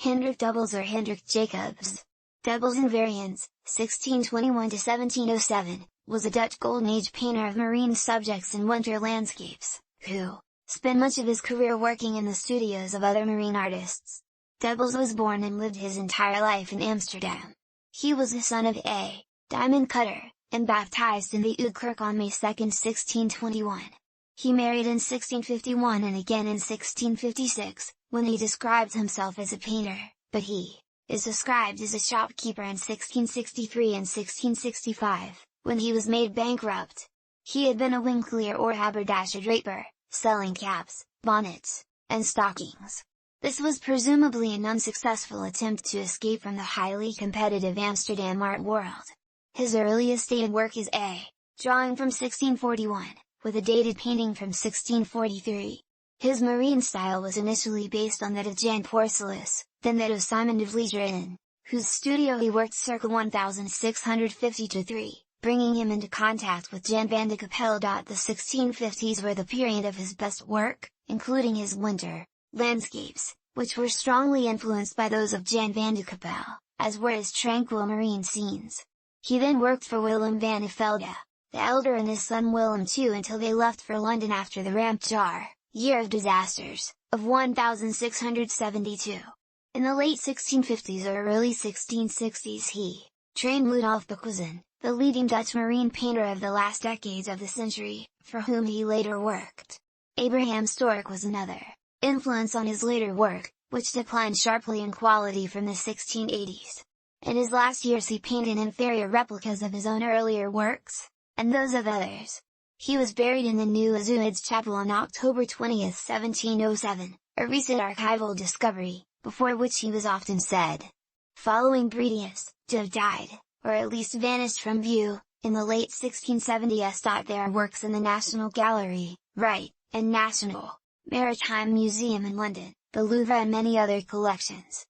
Hendrick Dubbels or Hendrick Jacobs. Dubbels Invariants, 1621–1707, was a Dutch Golden Age painter of marine subjects and winter landscapes, who spent much of his career working in the studios of other marine artists. Dubbels was born and lived his entire life in Amsterdam. He was the son of a diamond cutter, and baptized in the Oude Kerk on May 2, 1621. He married in 1651 and again in 1656, when he described himself as a painter, but he is described as a shopkeeper in 1663 and 1665, when he was made bankrupt. He had been a winkleer or haberdasher draper, selling caps, bonnets, and stockings. This was presumably an unsuccessful attempt to escape from the highly competitive Amsterdam art world. His earliest dated work is a drawing from 1641, with a dated painting from 1643. His marine style was initially based on that of Jan Porcelis, then that of Simon de Vlieger in whose studio he worked circa 1650–3, bringing him into contact with Jan van de Capelle. The 1650s were the period of his best work, including his winter landscapes, which were strongly influenced by those of Jan van de Capelle, as were his tranquil marine scenes. He then worked for Willem van Velde, the elder, and his son Willem II until they left for London after the Rampjar, year of disasters, of 1672. In the late 1650s or early 1660s he trained Ludolf Bequizzen, the leading Dutch marine painter of the last decades of the century, for whom he later worked. Abraham Storck was another influence on his later work, which declined sharply in quality from the 1680s. In his last years he painted inferior replicas of his own earlier works, and those of others. He was buried in the New Azuids Chapel on October 20, 1707, a recent archival discovery, before which he was often said, following Bredius, to have died, or at least vanished from view, in the late 1670s. There are works in the National Gallery, Wright, and National Maritime Museum in London, the Louvre and many other collections.